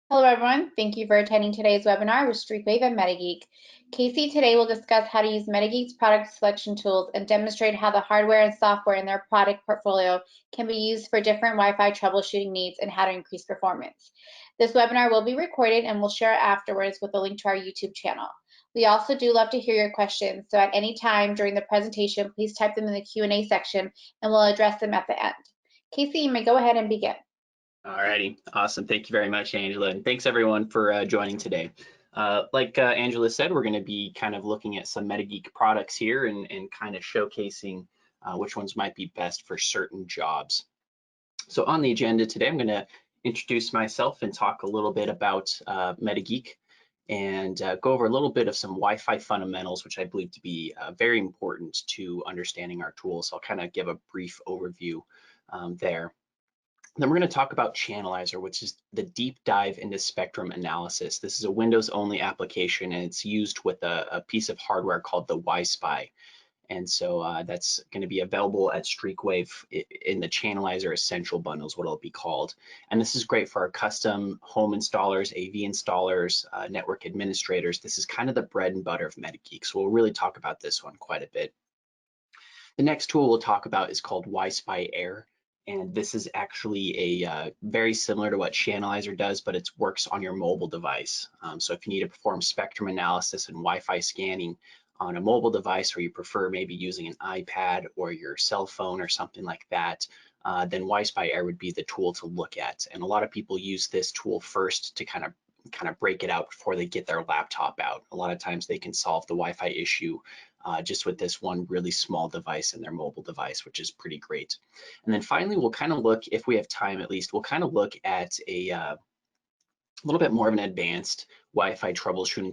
Hello everyone, thank you for attending today's webinar with Streakwave and MetaGeek. Casey today will discuss how to use MetaGeek's product selection tools and demonstrate how the hardware and software in their product portfolio can be used for different Wi-Fi troubleshooting needs and how to increase performance. This webinar will be recorded and we'll share it afterwards with a link to our YouTube channel. We also do love to hear your questions, so at any time during the presentation, please type them in the Q&A section and we'll address them at the end. Casey, you may go ahead and begin. Alrighty, awesome. Thank you very much, Angela, and thanks everyone for joining today. Like Angela said, we're going to be kind of looking at some MetaGeek products here and kind of showcasing which ones might be best for certain jobs. So on the agenda today, I'm going to introduce myself and talk a little bit about MetaGeek and go over a little bit of some Wi-Fi fundamentals, which I believe to be very important to understanding our tools. So I'll kind of give a brief overview there. Then we're going to talk about Channelizer, which is the deep dive into spectrum analysis. This is a Windows-only application, and it's used with a piece of hardware called the YSpy. And so that's going to be available at Streakwave in the Channelizer Essential Bundles, what it'll be called. And this is great for our custom home installers, AV installers, network administrators. This is kind of the bread and butter of MetaGeek. So we'll really talk about this one quite a bit. The next tool we'll talk about is called YSpy Air. And this is actually a very similar to what Channelizer does, but it works on your mobile device. So if you need to perform spectrum analysis and Wi-Fi scanning on a mobile device, or you prefer maybe using an iPad or your cell phone or something like that, then YSpy Air would be the tool to look at. And a lot of people use this tool first to kind of break it out before they get their laptop out. A lot of times they can solve the Wi-Fi issue just with this one really small device in their mobile device, which is pretty great. And then finally, we'll kind of look, if we have time at least, we'll kind of look at a little bit more of an advanced Wi-Fi troubleshooting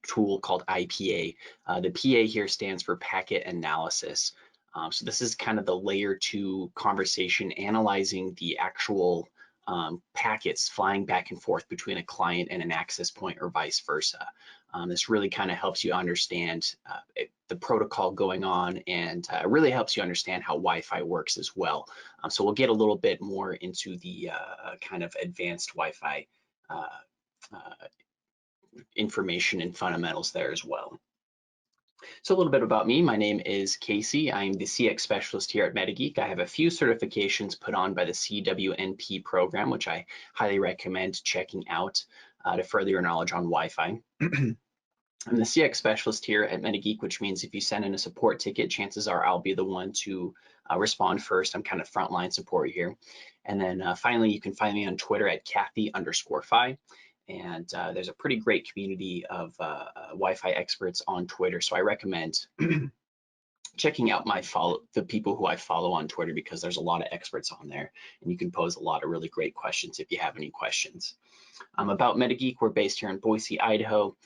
tool called Eye P.A. The P.A. here stands for packet analysis. So this is kind of the layer 2 conversation, analyzing the actual packets flying back and forth between a client and an access point or vice versa. This really kind of helps you understand the protocol going on, and really helps you understand how Wi-Fi works as well. So we'll get a little bit more into the kind of advanced Wi-Fi information and fundamentals there as well. So a little bit about me. My name is Casey. I'm the CX specialist here at MetaGeek. I have a few certifications put on by the CWNP program, which I highly recommend checking out to further your knowledge on Wi-Fi. I'm the CX specialist here at MetaGeek, which means if you send in a support ticket, chances are I'll be the one to respond first. I'm kind of frontline support here. And then finally, you can find me on Twitter at Kathy_Fi. And there's a pretty great community of Wi-Fi experts on Twitter. So I recommend checking out the people who I follow on Twitter, because there's a lot of experts on there and you can pose a lot of really great questions if you have any questions. About MetaGeek, we're based here in Boise, Idaho.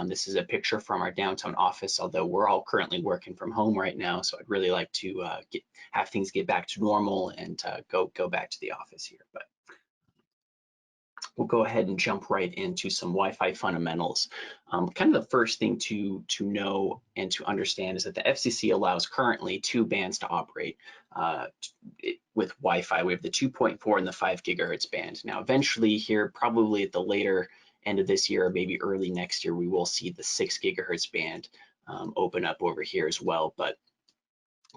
This is a picture from our downtown office, although we're all currently working from home right now. So I'd really like to have things get back to normal and go back to the office here. But we'll go ahead and jump right into some Wi-Fi fundamentals. Kind of the first thing to know and to understand is that the FCC allows currently 2 bands to operate with Wi-Fi. We have the 2.4 and the 5 gigahertz band. Now, eventually here, probably at the later end of this year or maybe early next year, we will see the 6 gigahertz band open up over here as well. But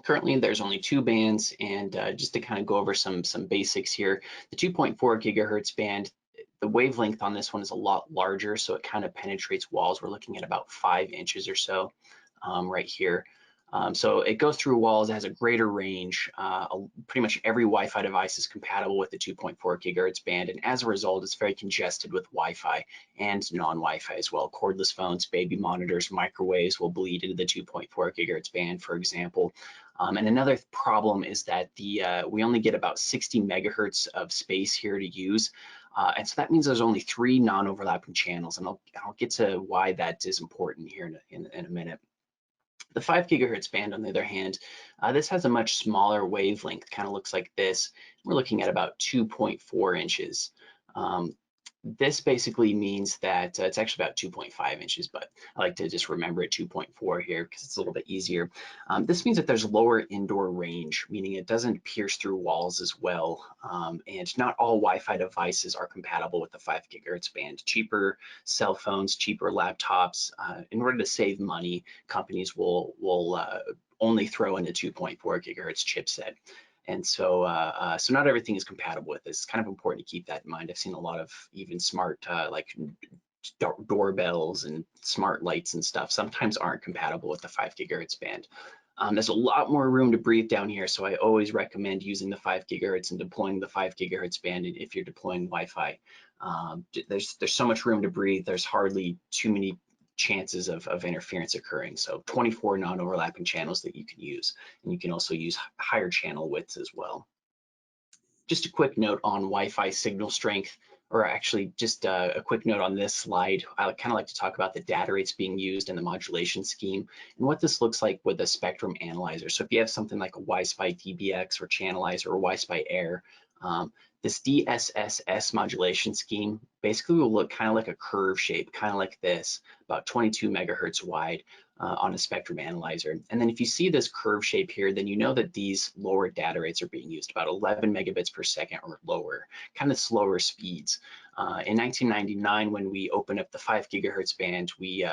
currently, there's only 2 bands, and just to kind of go over some basics here, the 2.4 gigahertz band, the wavelength on this one is a lot larger, so it kind of penetrates walls. We're looking at about 5 inches or so right here. So it goes through walls, it has a greater range. Pretty much every Wi-Fi device is compatible with the 2.4 gigahertz band, and as a result, it's very congested with Wi-Fi and non-Wi-Fi as well. Cordless phones, baby monitors, microwaves will bleed into the 2.4 gigahertz band, for example. And another problem is that we only get about 60 megahertz of space here to use. And so that means there's only 3 non-overlapping channels, and I'll get to why that is important here in a minute. The 5 gigahertz band, on the other hand, this has a much smaller wavelength, kind of looks like this. We're looking at about 2.4 inches. this basically means that it's actually about 2.5 inches, but I like to just remember it 2.4 here because it's a little bit easier. This means that there's lower indoor range, meaning it doesn't pierce through walls as well. And not all Wi-Fi devices are compatible with the 5 gigahertz band. Cheaper cell phones, cheaper laptops, in order to save money, companies will only throw in a 2.4 gigahertz chipset. And so, so not everything is compatible with this. It's kind of important to keep that in mind. I've seen a lot of even smart like doorbells and smart lights and stuff sometimes aren't compatible with the 5 gigahertz band. There's a lot more room to breathe down here, so I always recommend using the 5 gigahertz and deploying the 5 gigahertz band if you're deploying Wi-Fi. There's so much room to breathe. There's hardly too many chances of interference occurring. So 24 non-overlapping channels that you can use, and you can also use higher channel widths as well. Just a quick note on Wi-Fi signal strength, or actually just a quick note on this slide. I kind of like to talk about the data rates being used in the modulation scheme and what this looks like with a spectrum analyzer. So if you have something like a YSpy DBX or Channelizer or YSpy Air, this DSSS modulation scheme basically will look kind of like a curve shape, kind of like this, about 22 megahertz wide on a spectrum analyzer. And then if you see this curve shape here, then you know that these lower data rates are being used, about 11 megabits per second or lower, kind of slower speeds. In 1999, when we opened up the 5 gigahertz band, we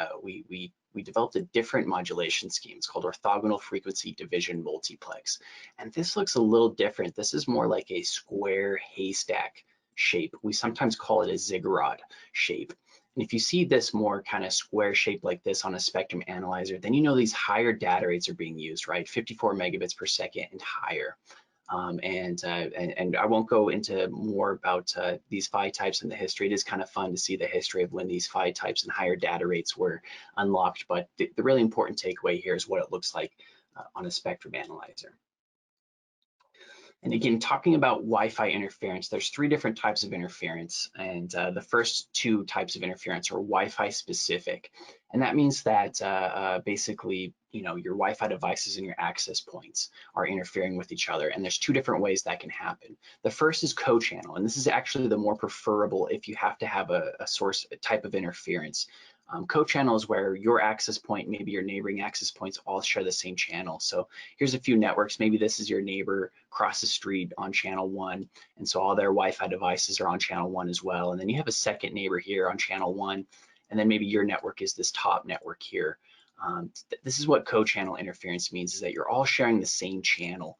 developed a different modulation scheme. It's called orthogonal frequency division multiplex. And this looks a little different. This is more like a square haystack shape. We sometimes call it a ziggurat shape. And if you see this more kind of square shape like this on a spectrum analyzer, then you know these higher data rates are being used, right? 54 megabits per second and higher. And I won't go into more about these PHY types and the history. It is kind of fun to see the history of when these PHY types and higher data rates were unlocked. But the really important takeaway here is what it looks like on a spectrum analyzer. And again, talking about Wi-Fi interference, there's 3 different types of interference. And the first 2 types of interference are Wi-Fi specific. And that means that basically, you know, your Wi-Fi devices and your access points are interfering with each other. And there's 2 different ways that can happen. The first is co-channel, and this is actually the more preferable if you have to have a source type of interference. Co-channel is where your access point, maybe your neighboring access points all share the same channel. So here's a few networks. Maybe this is your neighbor across the street on channel 1. And so all their Wi-Fi devices are on channel 1 as well. And then you have a second neighbor here on channel 1. And then maybe your network is this top network here. This is what co-channel interference means, is that you're all sharing the same channel.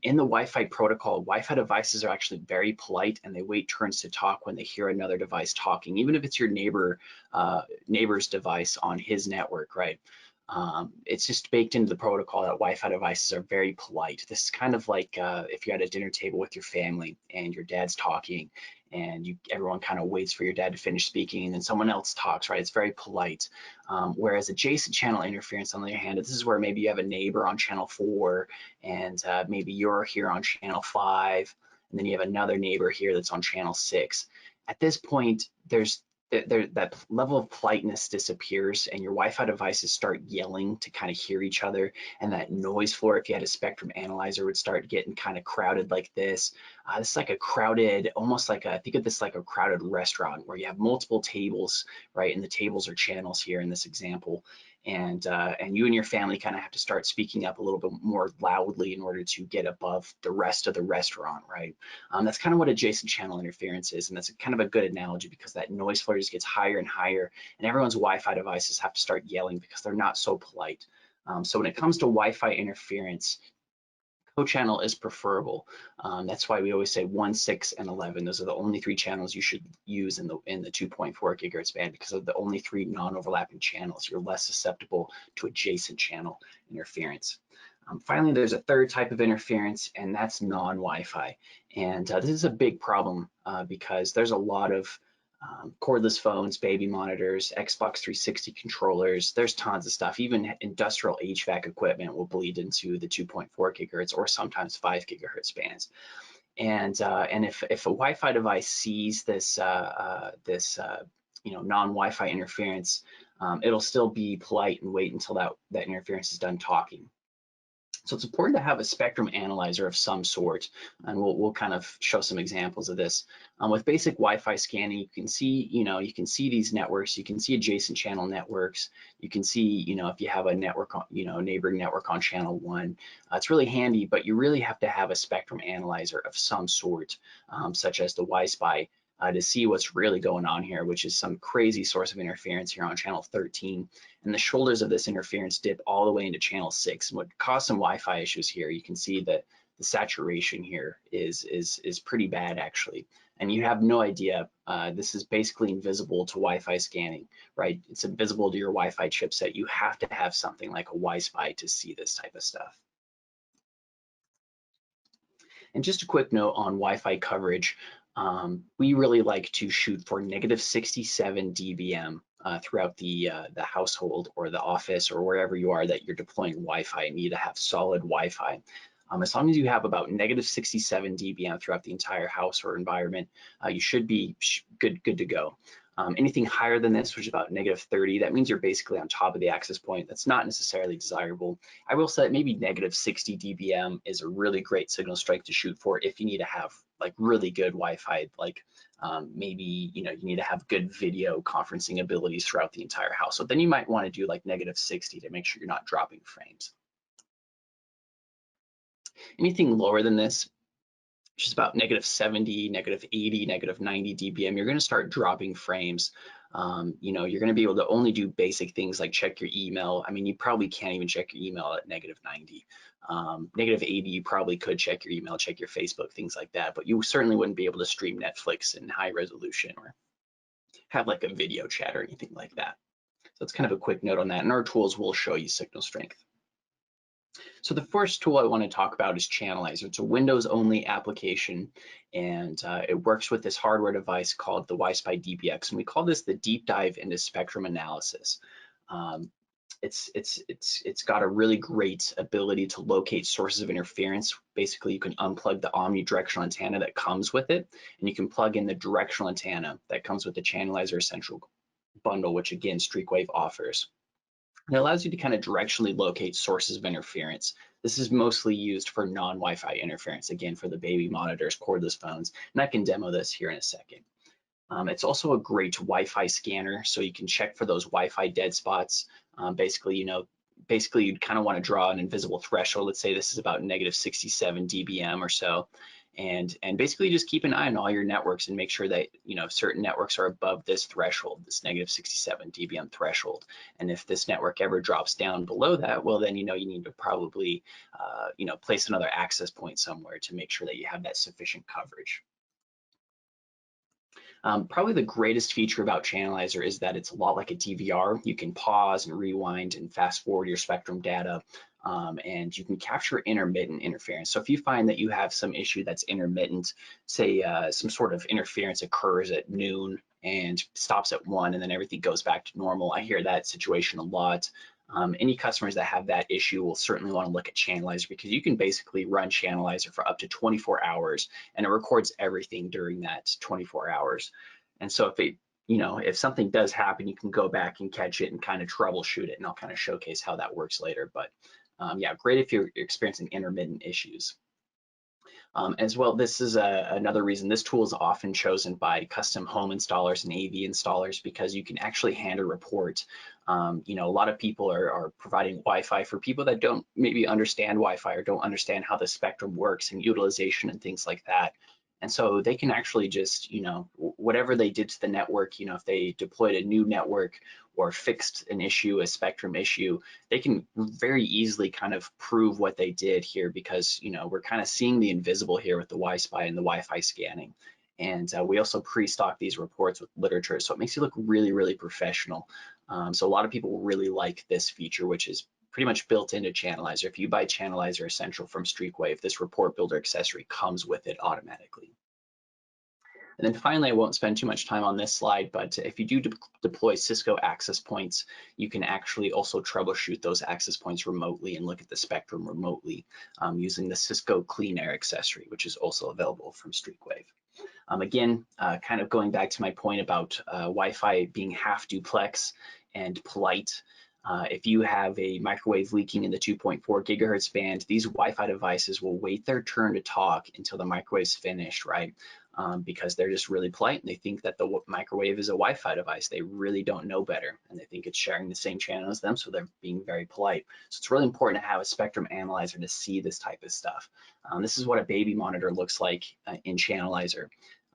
In the Wi-Fi protocol, Wi-Fi devices are actually very polite and they wait turns to talk when they hear another device talking, even if it's your neighbor's device on his network, right? It's just baked into the protocol that Wi-Fi devices are very polite. This is kind of like if you're at a dinner table with your family and your dad's talking and everyone kind of waits for your dad to finish speaking and then someone else talks, right? It's very polite. Whereas adjacent channel interference, on the other hand, this is where maybe you have a neighbor on channel 4 and maybe you're here on channel 5 and then you have another neighbor here that's on channel 6. At this point, that level of politeness disappears and your Wi-Fi devices start yelling to kind of hear each other, and that noise floor, if you had a spectrum analyzer, would start getting kind of crowded like this. This is like a crowded, almost like think of this like a crowded restaurant where you have multiple tables, right? And the tables are channels here in this example. And you and your family kind of have to start speaking up a little bit more loudly in order to get above the rest of the restaurant, right? That's kind of what adjacent channel interference is, and that's kind of a good analogy because that noise floor just gets higher and higher, and everyone's Wi-Fi devices have to start yelling because they're not so polite. So when it comes to Wi-Fi interference, co-channel is preferable. That's why we always say 1, 6, and 11. Those are the only 3 channels you should use in the 2.4 gigahertz band because of the only 3 non-overlapping channels. You're less susceptible to adjacent channel interference. Finally, there's a third type of interference, and that's non-Wi-Fi. And this is a big problem because there's a lot of cordless phones, baby monitors, Xbox 360 controllers. There's tons of stuff. Even industrial HVAC equipment will bleed into the 2.4 gigahertz or sometimes 5 gigahertz bands. And if a Wi-Fi device sees this non-Wi-Fi interference, it'll still be polite and wait until that interference is done talking. So it's important to have a spectrum analyzer of some sort, and we'll kind of show some examples of this. With basic Wi-Fi scanning, you can see, you can see these networks, you can see adjacent channel networks, you can see, if you have a network on, neighboring network on channel 1. It's really handy, but you really have to have a spectrum analyzer of some sort, such as the YSpy, to see what's really going on here, which is some crazy source of interference here on channel 13. And the shoulders of this interference dip all the way into channel 6. And what caused some Wi-Fi issues here, you can see that the saturation here is pretty bad actually. And you have no idea, this is basically invisible to Wi-Fi scanning, right? It's invisible to your Wi-Fi chipset. You have to have something like a YSpy to see this type of stuff. And just a quick note on Wi-Fi coverage. We really like to shoot for -67 dBm throughout the household or the office or wherever you are that you're deploying Wi-Fi and need to have solid Wi-Fi. As long as you have about -67 dBm throughout the entire house or environment, you should be good to go. Anything higher than this, which is about -30, that means you're basically on top of the access point. That's not necessarily desirable. I will say maybe -60 dBm is a really great signal strength to shoot for if you need to have like really good Wi-Fi, like maybe you need to have good video conferencing abilities throughout the entire house. So then you might want to do like -60 to make sure you're not dropping frames. Anything lower than this, which is about -70, -80, -90 dBm, you're going to start dropping frames. You're going to be able to only do basic things like check your email. I mean, you probably can't even check your email at -90. -80, you probably could check your email, check your Facebook, things like that, but you certainly wouldn't be able to stream Netflix in high resolution or have like a video chat or anything like that. So that's kind of a quick note on that. And our tools will show you signal strength. So the first tool I want to talk about is Channelizer. It's a Windows-only application, and it works with this hardware device called the YSpy DPX, and we call this the deep dive into spectrum analysis. It's got a really great ability to locate sources of interference. Basically, you can unplug the omnidirectional antenna that comes with it, and you can plug in the directional antenna that comes with the Channelizer Essential bundle, which again, Streakwave offers. It allows you to kind of directionally locate sources of interference. This is mostly used for non-Wi-Fi interference, again, for the baby monitors, cordless phones, and I can demo this here in a second. It's also a great Wi-Fi scanner, so you can check for those Wi-Fi dead spots. Basically, you'd kind of want to draw an invisible threshold. Let's say this is about -67 dBm or so. And basically just keep an eye on all your networks and make sure that certain networks are above this threshold, this -67 dBm threshold. And if this network ever drops down below that, well then you need to probably place another access point somewhere to make sure that you have that sufficient coverage. Probably the greatest feature about Channelizer is that it's a lot like a DVR. You can pause and rewind and fast forward your spectrum data, and you can capture intermittent interference. So if you find that you have some issue that's intermittent, say some sort of interference occurs at noon and stops at 1 and then everything goes back to normal. I hear that situation a lot. Any customers that have that issue will certainly want to look at Channelizer because you can basically run Channelizer for up to 24 hours and it records everything during that 24 hours. And so if something does happen, you can go back and catch it and kind of troubleshoot it, and I'll kind of showcase how that works later. But yeah, great if you're experiencing intermittent issues. As well, this is another reason this tool is often chosen by custom home installers and AV installers because you can actually hand a report. A lot of people are providing Wi-Fi for people that don't maybe understand Wi-Fi or don't understand how the spectrum works and utilization and things like that. And so they can actually just, whatever they did to the network, if they deployed a new network or fixed an issue, a spectrum issue, they can very easily kind of prove what they did here because, we're kind of seeing the invisible here with the YSpy and the Wi-Fi scanning. And we also pre-stock these reports with literature, so it makes you look really, really professional. So a lot of people really like this feature, which is pretty much built into Channelizer. If you buy Channelizer Essential from Streakwave, this report builder accessory comes with it automatically. And then finally, I won't spend too much time on this slide, but if you do deploy Cisco access points, you can actually also troubleshoot those access points remotely and look at the spectrum remotely using the Cisco Clean Air accessory, which is also available from Streakwave. Again, kind of going back to my point about Wi-Fi being half duplex and polite, If you have a microwave leaking in the 2.4 gigahertz band, these Wi-Fi devices will wait their turn to talk until the microwave's finished, right? Because they're just really polite and they think that the microwave is a Wi-Fi device. They really don't know better and they think it's sharing the same channel as them, so they're being very polite. So it's really important to have a spectrum analyzer to see this type of stuff. This is what a baby monitor looks like in Channelizer.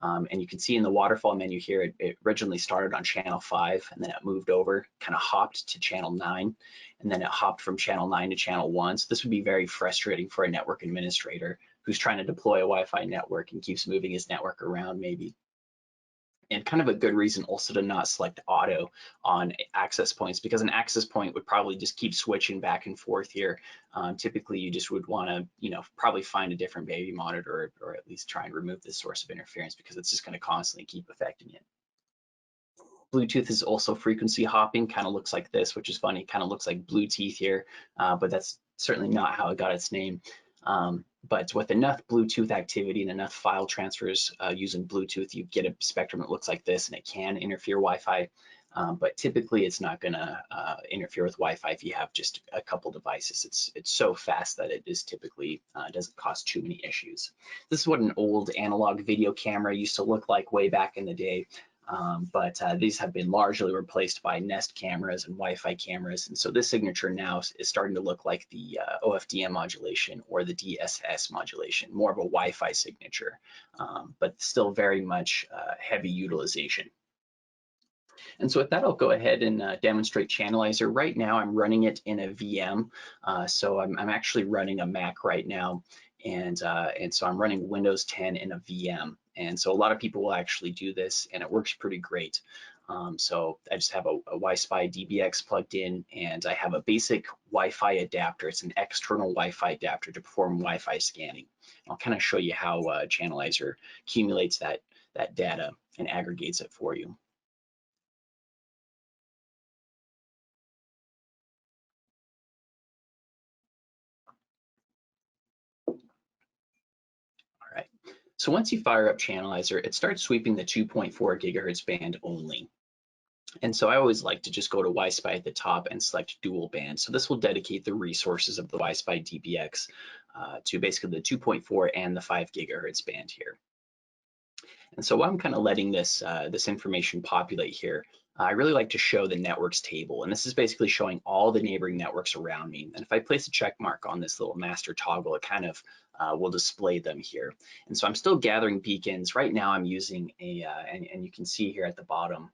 And you can see in the waterfall menu here, it originally started on channel 5 and then it moved over, kind of hopped to channel 9, and then it hopped from channel 9 to channel 1. So this would be very frustrating for a network administrator who's trying to deploy a Wi-Fi network and keeps moving his network around maybe. And kind of a good reason also to not select auto on access points, because an access point would probably just keep switching back and forth here. Typically, you just would want to, probably find a different baby monitor or at least try and remove this source of interference because it's just going to constantly keep affecting it. Bluetooth is also frequency hopping, kind of looks like this, which is funny, kind of looks like blue teeth here, but that's certainly not how it got its name. But with enough Bluetooth activity and enough file transfers using Bluetooth, you get a spectrum that looks like this, and it can interfere Wi-Fi. But typically, it's not going to interfere with Wi-Fi if you have just a couple devices. It's so fast that it is typically doesn't cause too many issues. This is what an old analog video camera used to look like way back in the day. But these have been largely replaced by Nest cameras and Wi-Fi cameras. And so this signature now is starting to look like the OFDM modulation or the DSS modulation, more of a Wi-Fi signature, but still very much heavy utilization. And so with that, I'll go ahead and demonstrate Channelizer. Right now, I'm running it in a VM. So I'm actually running a Mac right now. And so I'm running Windows 10 in a VM. And so a lot of people will actually do this and it works pretty great. So I just have a YSpy DBX plugged in and I have a basic Wi-Fi adapter. It's an external Wi-Fi adapter to perform Wi-Fi scanning. I'll kind of show you how Channelizer accumulates that data and aggregates it for you. All right. So once you fire up Channelizer, it starts sweeping the 2.4 gigahertz band only. And so I always like to just go to YSpy at the top and select dual band. So this will dedicate the resources of the YSpy DBX to basically the 2.4 and the 5 gigahertz band here. And so while I'm kind of letting this, this information populate here, I really like to show the networks table. And this is basically showing all the neighboring networks around me. And if I place a check mark on this little master toggle, it kind of will display them here. And so I'm still gathering beacons. Right now I'm using a, and you can see here at the bottom,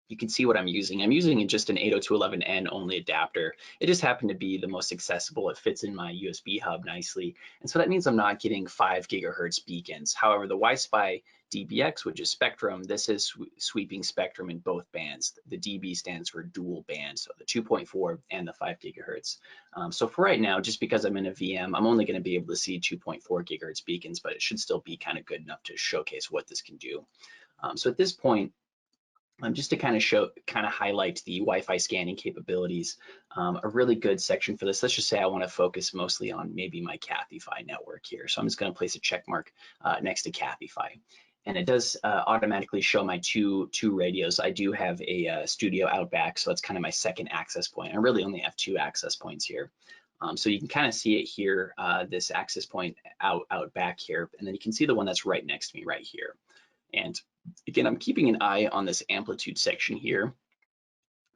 you can see what I'm using. I'm using just an 802.11n only adapter. It just happened to be the most accessible. It fits in my USB hub nicely. And so that means I'm not getting 5 gigahertz beacons. However, the YSpy DBX, which is spectrum, this is sweeping spectrum in both bands. The DB stands for dual band, so the 2.4 and the 5 gigahertz. So for right now, just because I'm in a VM, I'm only going to be able to see 2.4 gigahertz beacons, but it should still be kind of good enough to showcase what this can do. So at this point, just to kind of highlight the Wi-Fi scanning capabilities, a really good section for this. Let's just say I want to focus mostly on maybe my Cathy-Fi network here. So I'm just going to place a check mark next to Cathy-Fi. And it does automatically show my two radios. I do have a studio out back, so that's kind of my second access point. I really only have 2 access points here. So you can kind of see it here, this access point out back here, and then you can see the one that's right next to me right here. And again, I'm keeping an eye on this amplitude section here.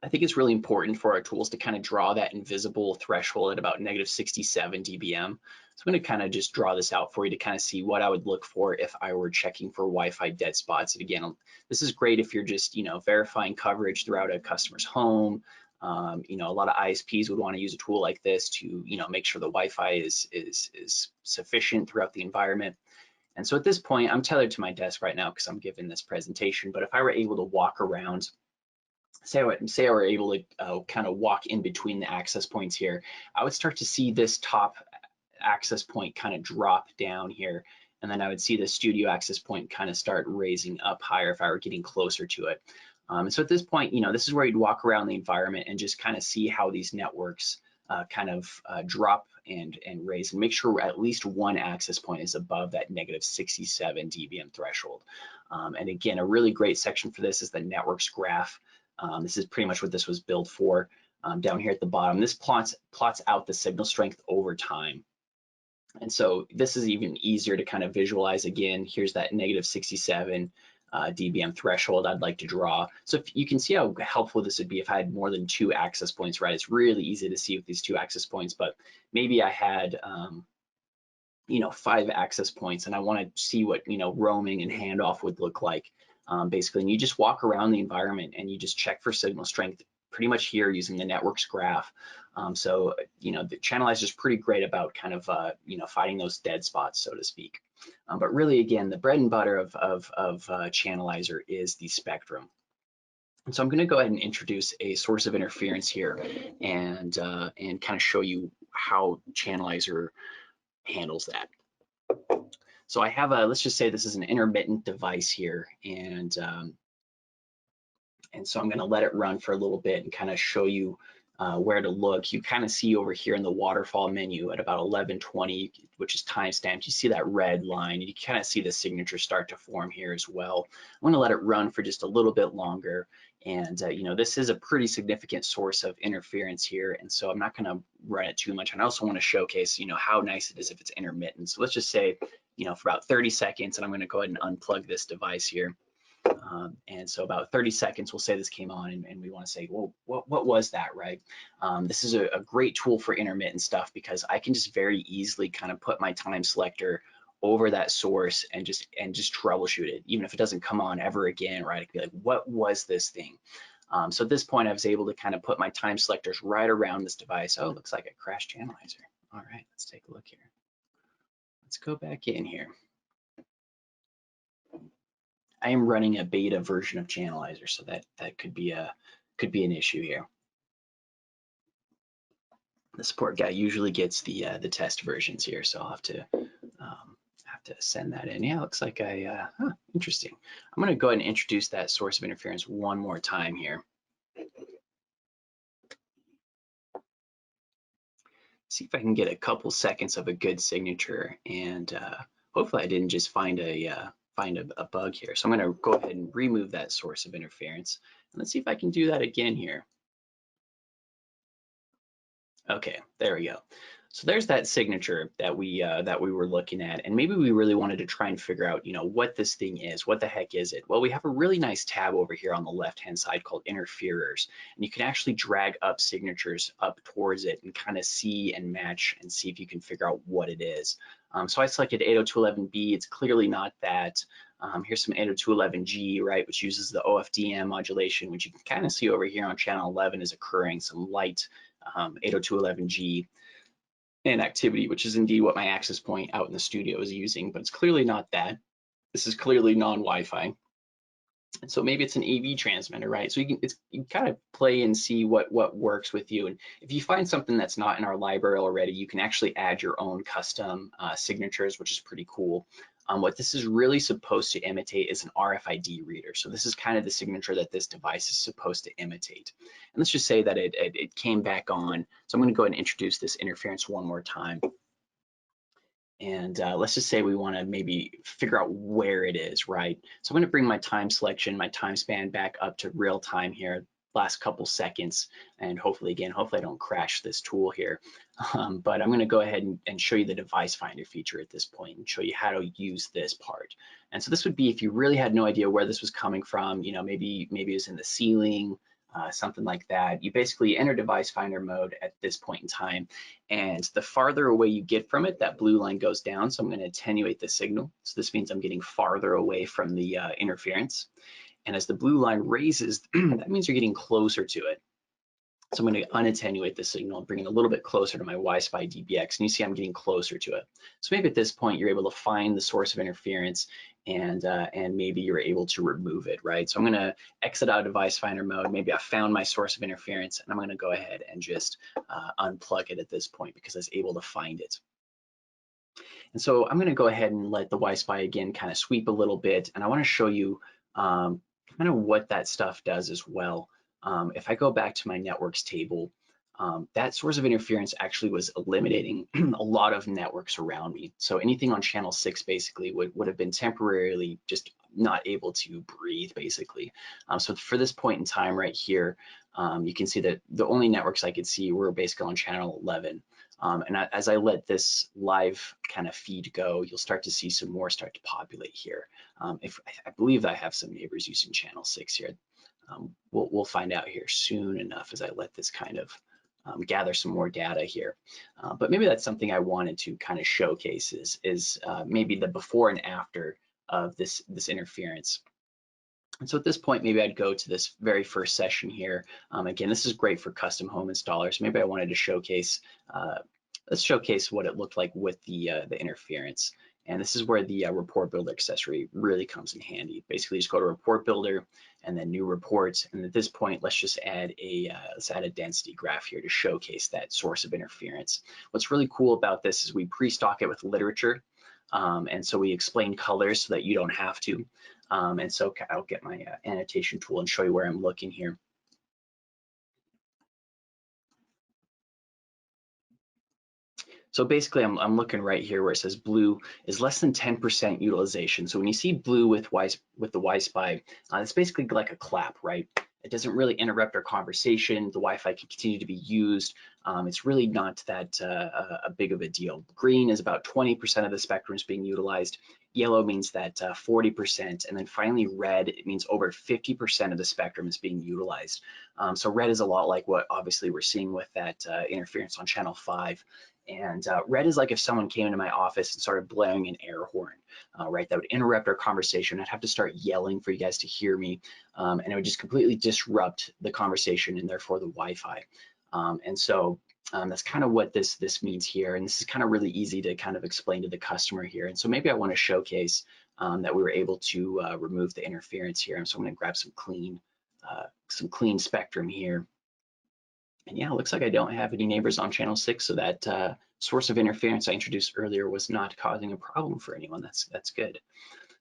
I think it's really important for our tools to kind of draw that invisible threshold at about -67 dBm. So I'm going to kind of just draw this out for you to kind of see what I would look for if I were checking for Wi-Fi dead spots. And again, this is great if you're just, verifying coverage throughout a customer's home. A lot of ISPs would want to use a tool like this to, make sure the Wi-Fi is sufficient throughout the environment. And so at this point, I'm tethered to my desk right now because I'm giving this presentation, but if I were able to walk around, say I were able to kind of walk in between the access points here, I would start to see this top access point kind of drop down here. And then I would see the studio access point kind of start raising up higher if I were getting closer to it. So at this point, this is where you'd walk around the environment and just kind of see how these networks kind of drop and raise, and make sure at least one access point is above that -67 dBm threshold. And again, a really great section for this is the networks graph. This is pretty much what this was built for. down here at the bottom. This plots out the signal strength over time. And so this is even easier to kind of visualize. Again, here's that -67 dBm threshold I'd like to draw. So if you can see how helpful this would be if I had more than 2 access points, right? It's really easy to see with these 2 access points, but maybe I had, 5 access points and I want to see what, roaming and handoff would look like, basically. And you just walk around the environment and you just check for signal strength pretty much here using the network's graph. So, the Channelizer is pretty great about kind of, finding those dead spots, so to speak. But really, again, the bread and butter of Channelizer is the spectrum. And so I'm going to go ahead and introduce a source of interference here and kind of show you how Channelizer handles that. So I have let's just say this is an intermittent device here, and so I'm going to let it run for a little bit and kind of show you where to look. You kind of see over here in the waterfall menu at about 11:20, which is timestamped, you see that red line. You kind of see the signature start to form here as well. I'm going to let it run for just a little bit longer. And this is a pretty significant source of interference here, and so I'm not going to run it too much. And I also want to showcase, how nice it is if it's intermittent. So let's just say, for about 30 seconds, and I'm going to go ahead and unplug this device here. And so about 30 seconds, we'll say this came on, and we want to say, well, what was that, right? This is a great tool for intermittent stuff because I can just very easily kind of put my time selector over that source and just troubleshoot it, even if it doesn't come on ever again, right? I can be like, what was this thing? So at this point, I was able to kind of put my time selectors right around this device. Oh, it looks like a crashed Channelizer. All right, let's take a look here. Let's go back in here. I am running a beta version of Channelizer, so that could be an issue here. The support guy usually gets the test versions here, so I'll have to send that in. Yeah, looks like interesting. I'm going to go ahead and introduce that source of interference one more time here. See if I can get a couple seconds of a good signature, and hopefully I didn't just find a bug here. So I'm going to go ahead and remove that source of interference. And let's see if I can do that again here. Okay, there we go. So there's that signature that we were looking at, and maybe we really wanted to try and figure out, what this thing is. What the heck is it? Well, we have a really nice tab over here on the left-hand side called Interferers, and you can actually drag up signatures up towards it and kind of see and match and see if you can figure out what it is. So I selected 802.11b. It's clearly not that. Here's some 802.11g, right, which uses the OFDM modulation, which you can kind of see over here on channel 11 is occurring, some light 802.11g and activity, which is indeed what my access point out in the studio is using, but it's clearly not that. This is clearly non-Wi-Fi. And so maybe it's an AV transmitter, right? So you can kind of play and see what works with you. And if you find something that's not in our library already, you can actually add your own custom signatures, which is pretty cool. What this is really supposed to imitate is an RFID reader. So this is kind of the signature that this device is supposed to imitate. And let's just say that it came back on. So I'm going to go ahead and introduce this interference one more time. And let's just say we want to maybe figure out where it is, right? So I'm going to bring my time selection, my time span back up to real time here, last couple seconds, and hopefully I don't crash this tool here. But I'm going to go ahead and show you the device finder feature at this point and show you how to use this part. And so this would be if you really had no idea where this was coming from, maybe it was in the ceiling, something like that. You basically enter device finder mode at this point in time, and the farther away you get from it, that blue line goes down. So I'm going to attenuate the signal. So this means I'm getting farther away from the interference. And as the blue line raises, that means you're getting closer to it. So I'm going to unattenuate the signal and bring it a little bit closer to my YSpy DBX, and you see I'm getting closer to it. So maybe at this point you're able to find the source of interference, and maybe you're able to remove it, right? So I'm going to exit out of device finder mode. Maybe I found my source of interference, and I'm going to go ahead and just unplug it at this point because I was able to find it. And so I'm going to go ahead and let the YSpy again kind of sweep a little bit, and I want to show you kind of what that stuff does as well. If I go back to my networks table, that source of interference actually was eliminating a lot of networks around me. So anything on channel 6 basically would have been temporarily just not able to breathe basically. So for this point in time right here, you can see that the only networks I could see were basically on channel 11. And as I let this live kind of feed go, you'll start to see some more start to populate here. If I believe I have some neighbors using channel 6 here. We'll find out here soon enough as I let this kind of gather some more data here. But maybe that's something I wanted to kind of showcase is maybe the before and after of this interference. And so at this point, maybe I'd go to this very first session here. Again, this is great for custom home installers. Maybe I wanted to showcase, let's showcase what it looked like with the interference. And this is where the report builder accessory really comes in handy. Basically, just go to report builder and then new reports. And at this point, let's just add a density graph here to showcase that source of interference. What's really cool about this is we pre-stock it with literature. And so we explain colors so that you don't have to. And so I'll get my annotation tool and show you where I'm looking here. So basically I'm looking right here where it says blue is less than 10% utilization. So when you see blue with the YSpy, it's basically like a clap, right? It doesn't really interrupt our conversation. The Wi-Fi can continue to be used. It's really not that a big of a deal. Green is about 20% of the spectrum is being utilized. Yellow means that 40%, and then finally red, it means over 50% of the spectrum is being utilized. So red is a lot like what obviously we're seeing with that interference on channel 5. And red is like if someone came into my office and started blaring an air horn, right? That would interrupt our conversation. I'd have to start yelling for you guys to hear me, and it would just completely disrupt the conversation and therefore the Wi-Fi. And so that's kind of what this means here. And this is kind of really easy to kind of explain to the customer here. And so maybe I want to showcase that we were able to remove the interference here. And so I'm going to grab some clean spectrum here. And yeah, it looks like I don't have any neighbors on channel 6, so that source of interference I introduced earlier was not causing a problem for anyone. That's good.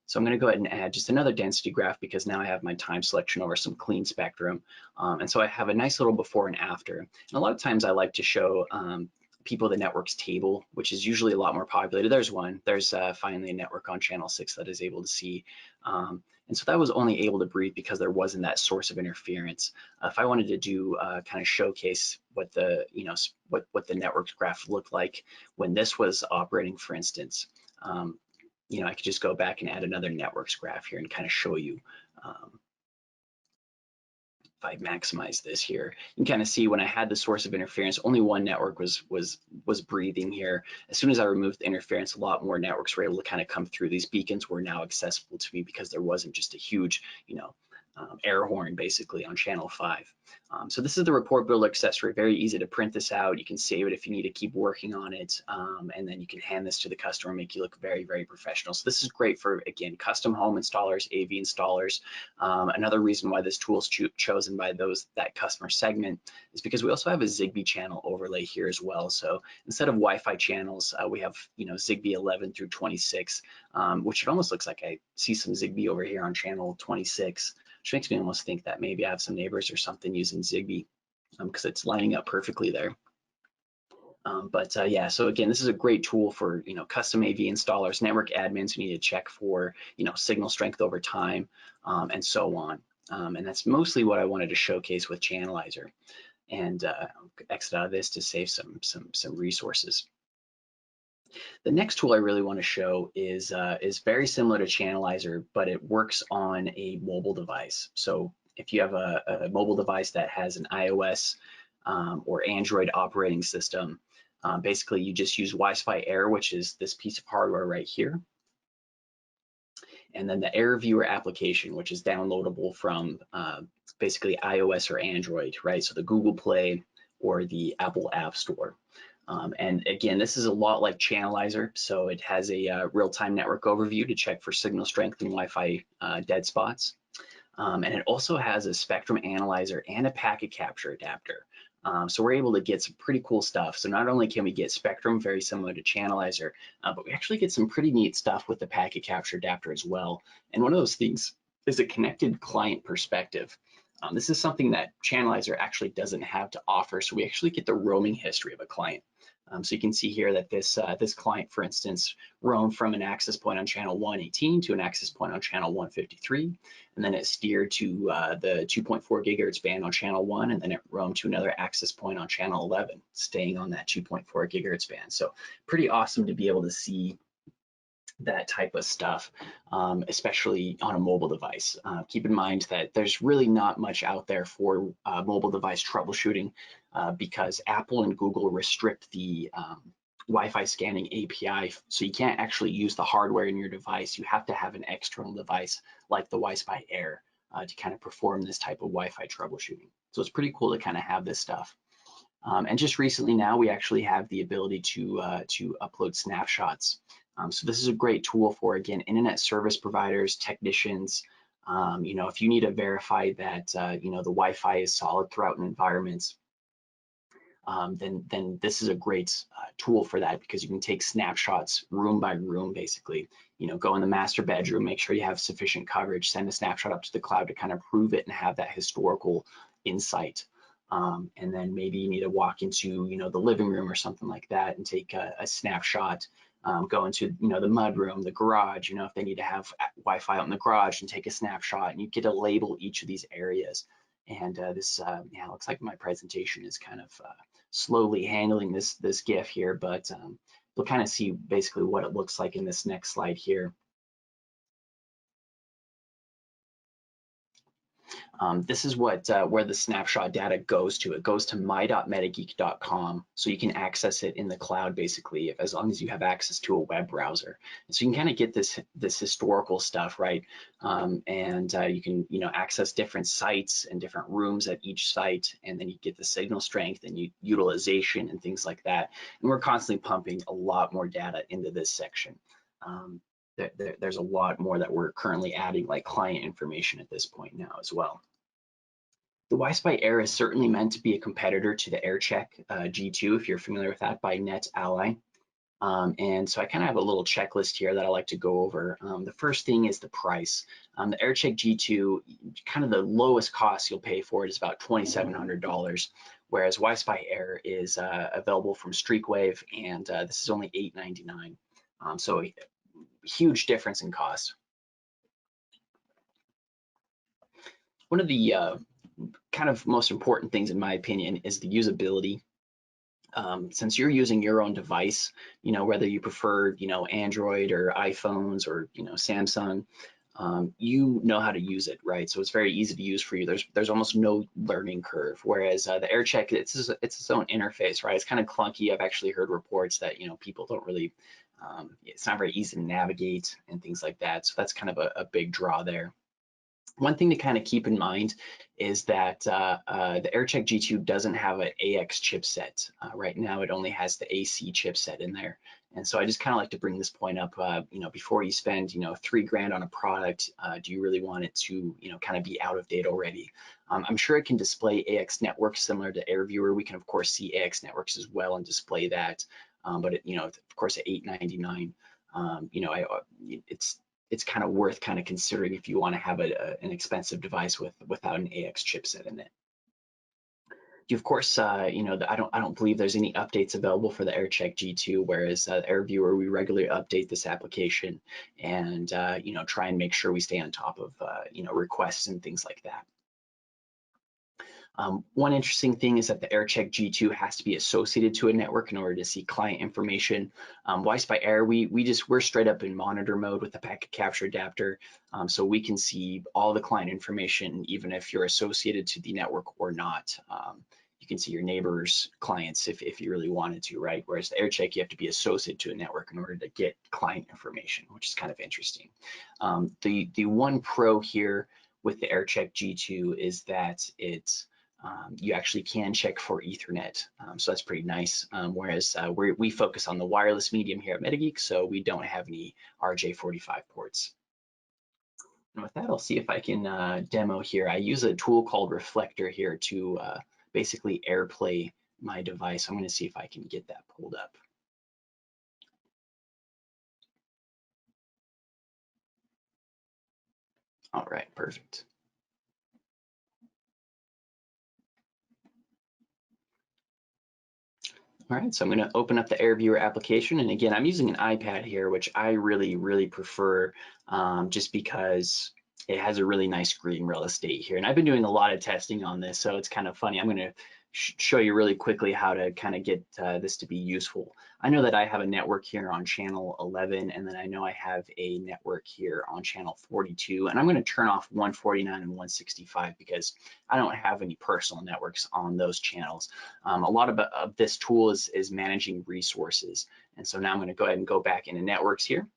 So I'm going to go ahead and add just another density graph because now I have my time selection over some clean spectrum. And so I have a nice little before and after. And a lot of times I like to show people the networks table, which is usually a lot more populated. There's one. There's finally a network on channel 6 that is able to see. And so that was only able to breathe because there wasn't that source of interference. If I wanted to do kind of showcase what the what the network graph looked like when this was operating, for instance, I could just go back and add another networks graph here and kind of show you. If I maximize this here, you can kind of see when I had the source of interference, only one network was breathing here. As soon as I removed the interference, a lot more networks were able to kind of come through. These beacons were now accessible to me because there wasn't just a huge, air horn basically on channel 5. So this is the report builder accessory. Very easy to print this out. You can save it if you need to keep working on it, and then you can hand this to the customer, make you look very, very professional. So this is great for, again, custom home installers, AV installers. Another reason why this tool is chosen by that customer segment is because we also have a Zigbee channel overlay here as well. So instead of Wi-Fi channels, we have Zigbee 11 through 26, which it almost looks like I see some Zigbee over here on channel 26. Which makes me almost think that maybe I have some neighbors or something using Zigbee because it's lining up perfectly there. Yeah, so again, this is a great tool for custom AV installers, network admins who need to check for signal strength over time, and so on. And that's mostly what I wanted to showcase with Channelizer. And I'll exit out of this to save some resources. The next tool I really want to show is very similar to Channelizer, but it works on a mobile device. So if you have a mobile device that has an iOS or Android operating system, basically you just use YSpy Air, which is this piece of hardware right here. And then the Air Viewer application, which is downloadable from basically iOS or Android, right? So the Google Play or the Apple App Store. And again, this is a lot like Channelizer, so it has a real-time network overview to check for signal strength and Wi-Fi dead spots. And it also has a spectrum analyzer and a packet capture adapter. So we're able to get some pretty cool stuff. So not only can we get spectrum, very similar to Channelizer, but we actually get some pretty neat stuff with the packet capture adapter as well. And one of those things is a connected client perspective. This is something that Channelizer actually doesn't have to offer, so we actually get the roaming history of a client. So you can see here that this client, for instance, roamed from an access point on channel 118 to an access point on channel 153, and then it steered to the 2.4 gigahertz band on channel 1, and then it roamed to another access point on channel 11, staying on that 2.4 gigahertz band. So pretty awesome to be able to see that type of stuff, especially on a mobile device. Keep in mind that there's really not much out there for mobile device troubleshooting because Apple and Google restrict the Wi-Fi scanning API, so you can't actually use the hardware in your device. You have to have an external device like the YSpy Air to kind of perform this type of Wi-Fi troubleshooting. So it's pretty cool to kind of have this stuff. And just recently now, we actually have the ability to upload snapshots. So this is a great tool for, again, internet service providers, technicians. If you need to verify that the Wi-Fi is solid throughout an environment, then this is a great tool for that, because you can take snapshots room by room, basically. Go in the master bedroom, make sure you have sufficient coverage, send a snapshot up to the cloud to kind of prove it and have that historical insight. And then maybe you need to walk into the living room or something like that and take a snapshot. Go into the mud room, the garage, if they need to have Wi-Fi out in the garage, and take a snapshot, and you get to label each of these areas. And this looks like my presentation is kind of slowly handling this GIF here, but you'll kind of see basically what it looks like in this next slide here. This is where the snapshot data goes to. It goes to my.metageek.com, so you can access it in the cloud, basically, as long as you have access to a web browser. And so you can kind of get this historical stuff, right? And you can access different sites and different rooms at each site, and then you get the signal strength and utilization and things like that. And we're constantly pumping a lot more data into this section. There's a lot more that we're currently adding, like client information at this point now as well. The YSpy Air is certainly meant to be a competitor to the AirCheck G2, if you're familiar with that, by NetAlly. And so I kind of have a little checklist here that I like to go over. The first thing is the price. The AirCheck G2, kind of the lowest cost you'll pay for it is about $2,700, whereas YSpy Air is available from Streakwave, and this is only $899. So huge difference in cost. One of the kind of most important things, in my opinion, is the usability. Since you're using your own device, whether you prefer, Android or iPhones or, Samsung, you know how to use it, right? So it's very easy to use for you. There's almost no learning curve. Whereas the AirCheck, it's its own interface, right? It's kind of clunky. I've actually heard reports that, people don't really, it's not very easy to navigate and things like that. So that's kind of a big draw there. One thing to kind of keep in mind is that the AirCheck G2 doesn't have an AX chipset. Right now, it only has the AC chipset in there. And so I just kind of like to bring this point up, before you spend, $3,000 on a product, do you really want it to, kind of be out of date already? I'm sure it can display AX networks similar to AirViewer. We can, of course, see AX networks as well and display that. But, of course, at $899, it's kind of worth kind of considering if you want to have an expensive device without an AX chipset in it. You, of course, I don't believe there's any updates available for the AirCheck G2, whereas AirViewer, we regularly update this application and try and make sure we stay on top of requests and things like that. One interesting thing is that the AirCheck G2 has to be associated to a network in order to see client information. YSpy Air, we're straight up in monitor mode with the packet capture adapter, so we can see all the client information even if you're associated to the network or not. You can see your neighbor's clients if you really wanted to, right? Whereas the AirCheck, you have to be associated to a network in order to get client information, which is kind of interesting. The one pro here with the AirCheck G2 is that it's you actually can check for Ethernet, so that's pretty nice. Whereas we focus on the wireless medium here at MetaGeek, so we don't have any RJ45 ports. And with that, I'll see if I can demo here. I use a tool called Reflector here to basically AirPlay my device. I'm going to see if I can get that pulled up. All right, perfect. All right, so I'm going to open up the AirViewer application, and again, I'm using an iPad here, which I really prefer, just because it has a really nice screen real estate here. And I've been doing a lot of testing on this, so it's kind of funny. I'm going to show you really quickly how to kind of get this to be useful. I know that I have a network here on channel 11, and then I know I have a network here on channel 42, and I'm going to turn off 149 and 165 because I don't have any personal networks on those channels. A lot of this tool is managing resources. And so now I'm going to go ahead and go back into networks here.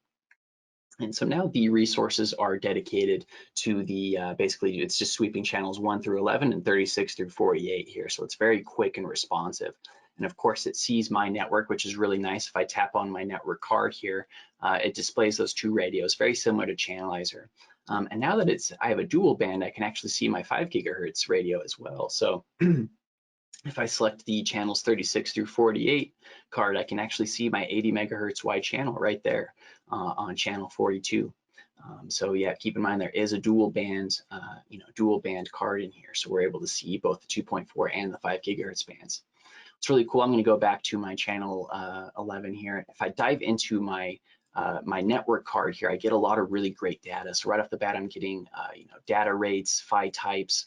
And so now the resources are dedicated to the, basically it's just sweeping channels 1 through 11 and 36 through 48 here. So it's very quick and responsive. And of course it sees my network, which is really nice. If I tap on my network card here, it displays those two radios, very similar to Channelizer. And now that I have a dual band, I can actually see my 5 gigahertz radio as well. So if I select the channels 36 through 48 card, I can actually see my 80 megahertz wide channel right there on channel 42. So yeah, keep in mind there is a dual band, dual band card in here. So we're able to see both the 2.4 and the 5 gigahertz bands. It's really cool. I'm going to go back to my channel 11 here. If I dive into my my network card here, I get a lot of really great data. So right off the bat, I'm getting data rates, PHY types,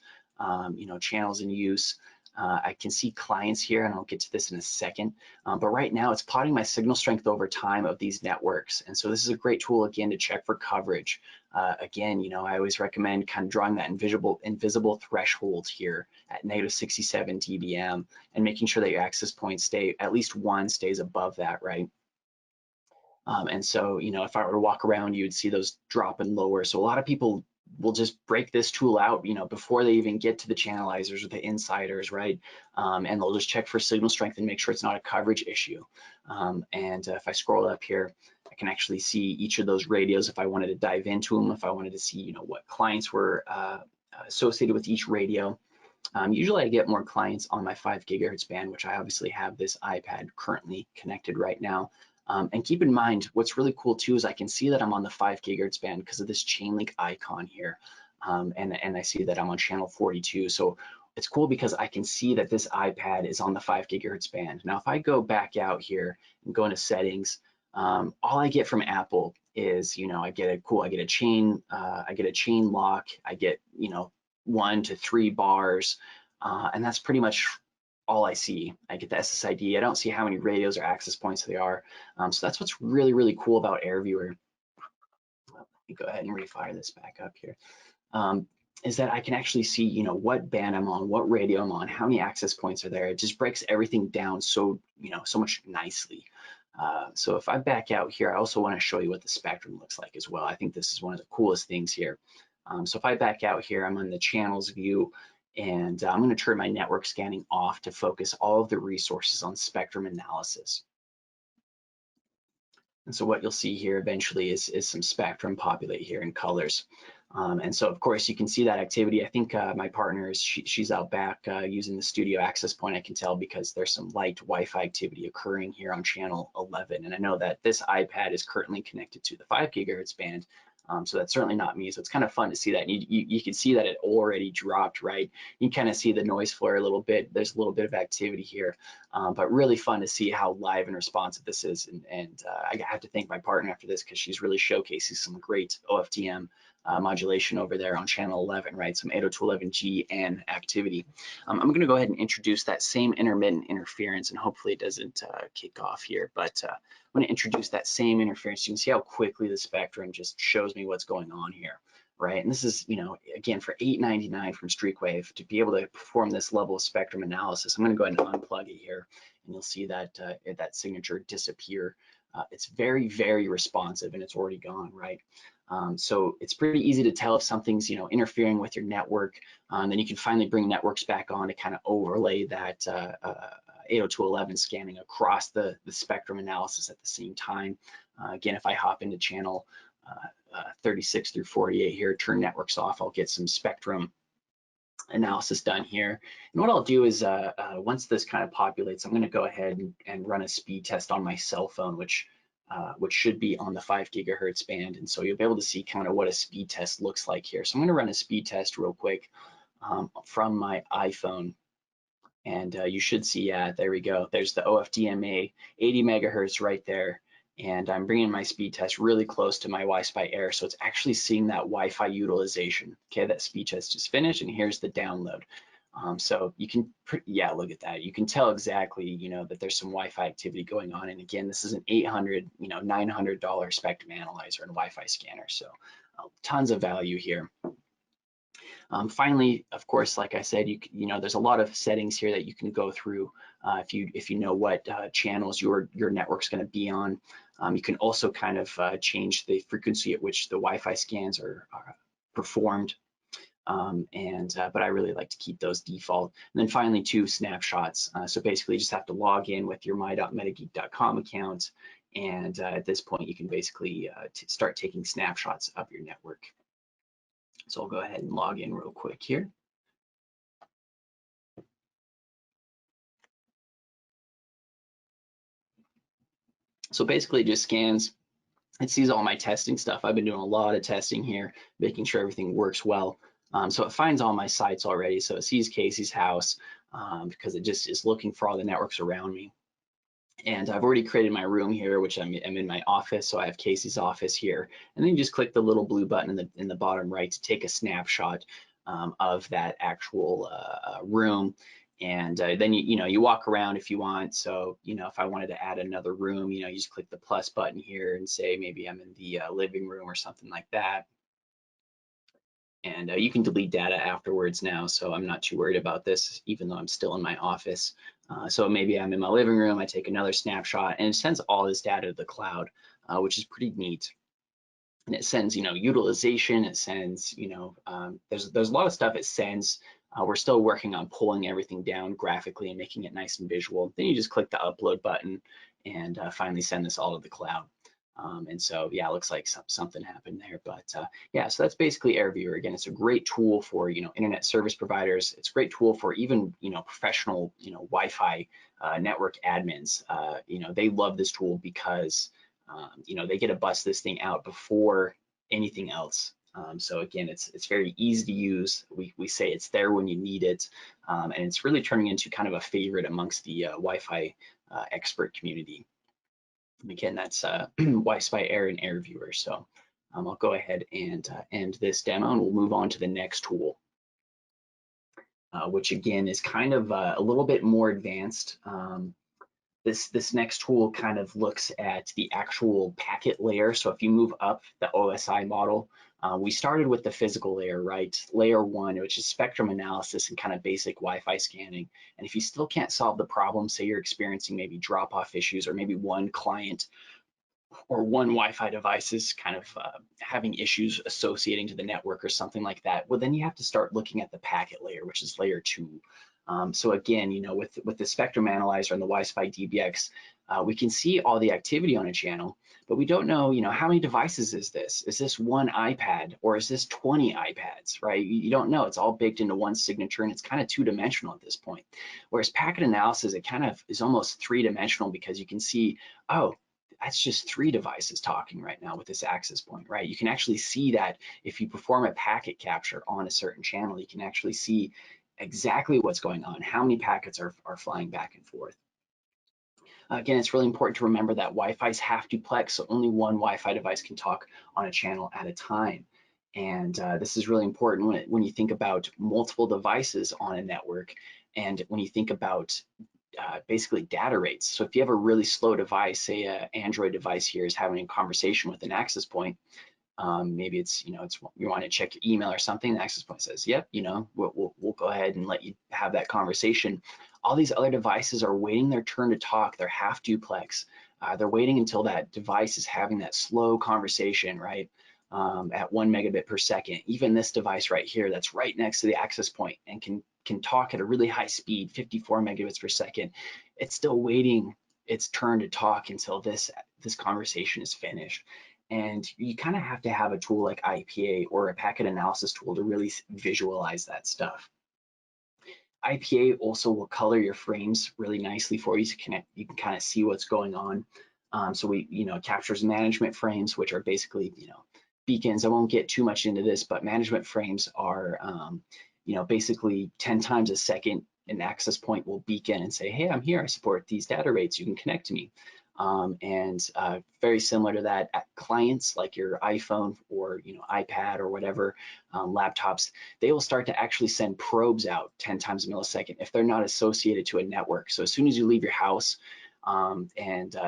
channels in use. I can see clients here, and I'll get to this in a second. But right now, it's plotting my signal strength over time of these networks. And so this is a great tool, again, to check for coverage. Again, I always recommend kind of drawing that invisible threshold here at -67 dBm and making sure that your access points at least one stays above that, right? And so, if I were to walk around, you would see those dropping lower. So a lot of people will just break this tool out, before they even get to the channelizers or the insiders, right? And they'll just check for signal strength and make sure it's not a coverage issue. And if I scroll up here, I can actually see each of those radios if I wanted to dive into them, if I wanted to see, what clients were associated with each radio. Usually I get more clients on my 5 gigahertz band, which I obviously have this iPad currently connected right now. And keep in mind, what's really cool too is I can see that I'm on the 5 gigahertz band because of this chain link icon here. And I see that I'm on channel 42. So it's cool because I can see that this iPad is on the 5 gigahertz band. Now, if I go back out here and go into settings, all I get from Apple is, I get a chain lock, I get, 1 to 3 bars, and that's pretty much all I see. I get the SSID. I don't see how many radios or access points there are. So that's what's really cool about AirViewer. Let me go ahead and refire this back up here. Is that I can actually see, what band I'm on, what radio I'm on, how many access points are there. It just breaks everything down so, so much nicely. So if I back out here, I also want to show you what the spectrum looks like as well. I think this is one of the coolest things here. So if I back out here, I'm on the channels view, and I'm going to turn my network scanning off to focus all of the resources on spectrum analysis. And so what you'll see here eventually is some spectrum populate here in colors. And so of course you can see that activity. I think my partner she's out back using the studio access point. I can tell because there's some light Wi-Fi activity occurring here on channel 11. And I know that this iPad is currently connected to the 5 gigahertz band. So that's certainly not me. So it's kind of fun to see that. And you can see that it already dropped, right? You kind of see the noise flare a little bit. There's a little bit of activity here, but really fun to see how live and responsive this is. And I have to thank my partner after this because she's really showcasing some great OFDM modulation over there on channel 11, right? Some 802.11g and activity. I'm going to go ahead and introduce that same intermittent interference, and hopefully it doesn't kick off here, but I'm going to introduce that same interference. You can see how quickly the spectrum just shows me what's going on here, right? And this is, again, for $8.99 from Streakwave to be able to perform this level of spectrum analysis. I'm going to go ahead and unplug it here, and you'll see that that signature disappear. It's very responsive, and it's already gone, right? So it's pretty easy to tell if something's interfering with your network. Then you can finally bring networks back on to kind of overlay that 802.11 scanning across the spectrum analysis at the same time. Again, if I hop into channel 36 through 48 here, turn networks off, I'll get some spectrum analysis done here. And what I'll do is once this kind of populates, I'm going to go ahead and run a speed test on my cell phone, which should be on the 5 gigahertz band. And so you'll be able to see kind of what a speed test looks like here. So I'm going to run a speed test real quick from my iPhone. And you should see, yeah, there we go. There's the OFDMA 80 megahertz right there. And I'm bringing my speed test really close to my YSpy Air. So it's actually seeing that Wi-Fi utilization. Okay, that speed test is finished, and here's the download. So you can, yeah, look at that. You can tell exactly, that there's some Wi-Fi activity going on. And again, this is an $800, $900 spectrum analyzer and Wi-Fi scanner. So tons of value here. Finally, of course, like I said, there's a lot of settings here that you can go through if you know what channels your network's going to be on. You can also kind of change the frequency at which the Wi-Fi scans are performed. But I really like to keep those default. And then finally, two snapshots. So basically, you just have to log in with your my.metageek.com account, and at this point, you can basically start taking snapshots of your network. So I'll go ahead and log in real quick here. So basically, it just scans. It sees all my testing stuff. I've been doing a lot of testing here, making sure everything works well. So it finds all my sites already. So it sees Casey's house because it just is looking for all the networks around me. And I've already created my room here, which I'm in my office. So I have Casey's office here. And then you just click the little blue button in the bottom right to take a snapshot of that actual room. And then you walk around if you want. So if I wanted to add another room, you just click the plus button here and say maybe I'm in the living room or something like that. And you can delete data afterwards now, so I'm not too worried about this, even though I'm still in my office. So maybe I'm in my living room, I take another snapshot, and it sends all this data to the cloud, which is pretty neat. And it sends, utilization. It sends, there's a lot of stuff it sends. We're still working on pulling everything down graphically and making it nice and visual. Then you just click the upload button and finally send this all to the cloud. And so, yeah, it looks like something happened there. But yeah, so that's basically AirViewer. Again, it's a great tool for internet service providers. It's a great tool for even professional Wi-Fi network admins. They love this tool because they get to bust this thing out before anything else. So again, it's very easy to use. We say it's there when you need it, and it's really turning into kind of a favorite amongst the Wi-Fi expert community. And again, that's YSpy Air and AirViewer. So I'll go ahead and end this demo, and we'll move on to the next tool, which again is kind of a little bit more advanced. This next tool kind of looks at the actual packet layer. So if you move up the OSI model, we started with the physical layer, right? Layer 1, which is spectrum analysis and kind of basic Wi-Fi scanning. And if you still can't solve the problem, say you're experiencing maybe drop-off issues, or maybe one client or one Wi-Fi device is kind of having issues associating to the network or something like that, well, then you have to start looking at the packet layer, which is layer 2. So again, with the spectrum analyzer and the YSpy DBX, we can see all the activity on a channel, but we don't know, how many devices is this? Is this one iPad or is this 20 iPads, right? You don't know. It's all baked into one signature, and it's kind of two-dimensional at this point. Whereas packet analysis, it kind of is almost three-dimensional because you can see, oh, that's just 3 devices talking right now with this access point, right? You can actually see that if you perform a packet capture on a certain channel, you can actually see exactly what's going on, how many packets are flying back and forth. Again, it's really important to remember that Wi-Fi is half duplex, so only one Wi-Fi device can talk on a channel at a time. And this is really important when you think about multiple devices on a network, and when you think about basically data rates. So if you have a really slow device, say an Android device here is having a conversation with an access point, maybe it's you want to check your email or something, the access point says, yep, we'll go ahead and let you have that conversation. All these other devices are waiting their turn to talk. They're half duplex. They're waiting until that device is having that slow conversation, right? At 1 megabit per second. Even this device right here that's right next to the access point and can talk at a really high speed, 54 megabits per second, it's still waiting its turn to talk until this conversation is finished. And you kind of have to have a tool like Eye P.A or a packet analysis tool to really visualize that stuff. Eye P.A also will color your frames really nicely for you to connect. You can kind of see what's going on. So it captures management frames, which are basically, beacons. I won't get too much into this, but management frames are, basically 10 times a second an access point will beacon and say, hey, I'm here, I support these data rates, you can connect to me. Very similar to that, at clients like your iPhone or iPad or whatever, laptops, they will start to actually send probes out 10 times a millisecond if they're not associated to a network. So as soon as you leave your house,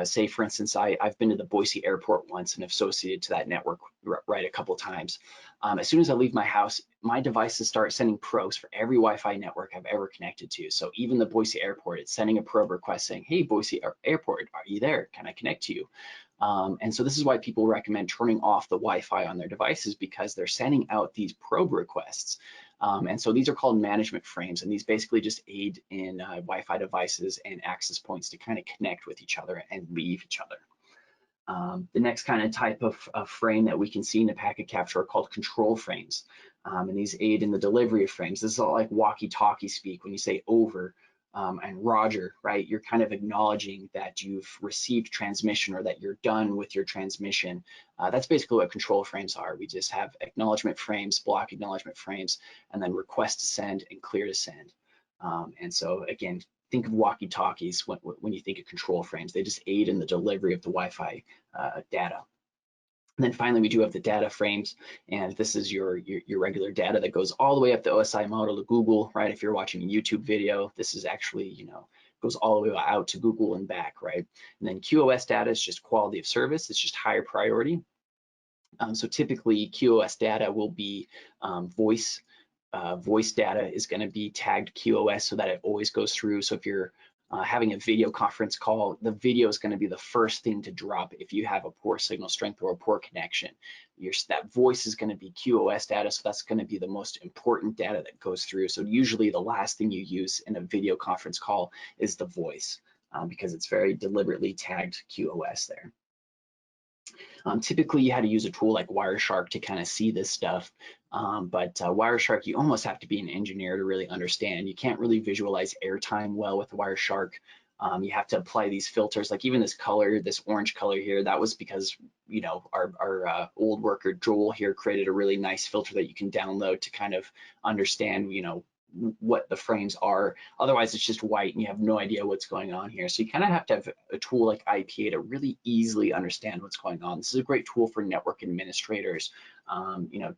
say for instance, I've been to the Boise airport once and associated to that network right a couple of times. As soon as I leave my house, my devices start sending probes for every Wi-Fi network I've ever connected to. So even the Boise airport, it's sending a probe request saying, hey, Boise airport, are you there? Can I connect to you? And so this is why people recommend turning off the Wi-Fi on their devices, because they're sending out these probe requests. And so these are called management frames, and these basically just aid in Wi-Fi devices and access points to kind of connect with each other and leave each other. The next kind of type of frame that we can see in the packet capture are called control frames. And these aid in the delivery of frames. This is all like walkie-talkie speak. When you say over and Roger, right, you're kind of acknowledging that you've received transmission or that you're done with your transmission. That's basically what control frames are. We just have acknowledgement frames, block acknowledgement frames, and then request to send and clear to send. And so again, think of walkie-talkies when you think of control frames. They just aid in the delivery of the Wi-Fi data. And then finally, we do have the data frames, and this is your regular data that goes all the way up the OSI model to Google, right? If you're watching a YouTube video, this is actually, goes all the way out to Google and back, right? And then QoS data is just quality of service. It's just higher priority. So typically, QoS data will be voice. Voice data is going to be tagged QoS so that it always goes through. So if you're having a video conference call, the video is going to be the first thing to drop if you have a poor signal strength or a poor connection. That voice is going to be QoS data, so that's going to be the most important data that goes through. So usually the last thing you use in a video conference call is the voice, because it's very deliberately tagged QoS there. Typically, you had to use a tool like Wireshark to kind of see this stuff, but Wireshark, you almost have to be an engineer to really understand. You can't really visualize airtime well with Wireshark. You have to apply these filters, like even this color, this orange color here, that was because, our old worker Joel here created a really nice filter that you can download to kind of understand, what the frames are. Otherwise, it's just white and you have no idea what's going on here. So you kind of have to have a tool like Eye P.A to really easily understand what's going on. This is a great tool for network administrators,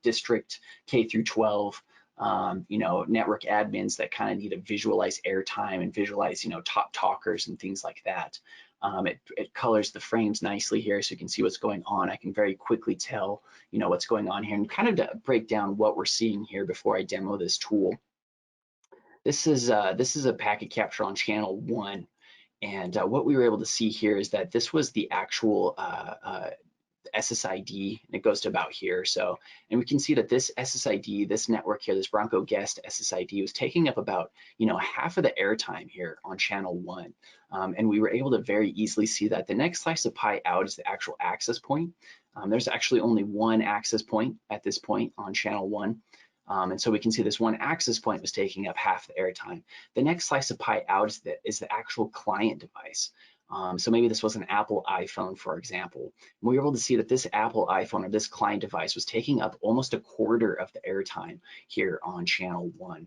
district K through 12, network admins that kind of need to visualize airtime and visualize, top talkers and things like that. It colors the frames nicely here so you can see what's going on. I can very quickly tell, what's going on here, and kind of to break down what we're seeing here before I demo this tool. This is a packet capture on channel 1, and what we were able to see here is that this was the actual SSID, and it goes to about here. So, and we can see that this SSID, this network here, this Bronco Guest SSID, was taking up about half of the airtime here on channel 1, and we were able to very easily see that. The next slice of pie out is the actual access point. There's actually only one access point at this point on channel 1. And so we can see this one access point was taking up half the airtime. The next slice of pie out is the actual client device. So maybe this was an Apple iPhone, for example. And we were able to see that this Apple iPhone or this client device was taking up almost a quarter of the airtime here on channel 1.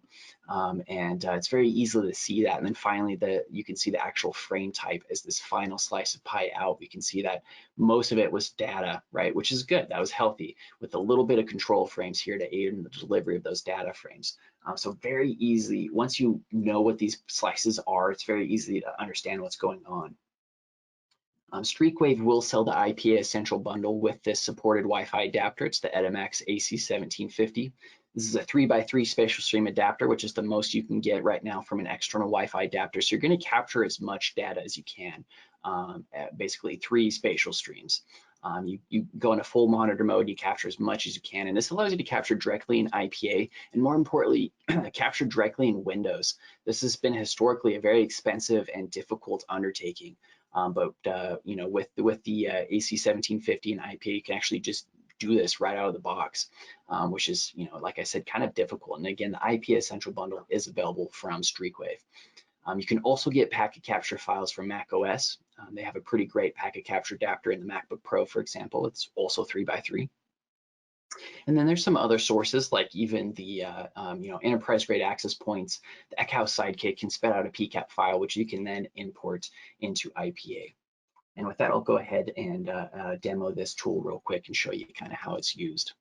It's very easy to see that. And then finally, you can see the actual frame type as this final slice of pie out. We can see that most of it was data, right? Which is good. That was healthy, with a little bit of control frames here to aid in the delivery of those data frames. So very easy, once you know what these slices are, it's very easy to understand what's going on. Streakwave will sell the Eye P.A Essential Bundle with this supported Wi-Fi adapter. It's the Edamax AC1750. This is a 3x3 spatial stream adapter, which is the most you can get right now from an external Wi-Fi adapter. So you're going to capture as much data as you can, basically 3 spatial streams. You go into full monitor mode, you capture as much as you can, and this allows you to capture directly in Eye P.A and, more importantly, capture directly in Windows. This has been historically a very expensive and difficult undertaking. But with the AC1750 and Eye P.A, you can actually just do this right out of the box, which is, like I said, kind of difficult. And again, the Eye P.A Essential Bundle is available from Streakwave. You can also get packet capture files from Mac OS. They have a pretty great packet capture adapter in the MacBook Pro, for example. It's also 3x3. And then there's some other sources like even the enterprise grade access points. The Eckhouse Sidekick can spit out a PCAP file, which you can then import into Eye P.A. And with that, I'll go ahead and demo this tool real quick and show you kind of how it's used.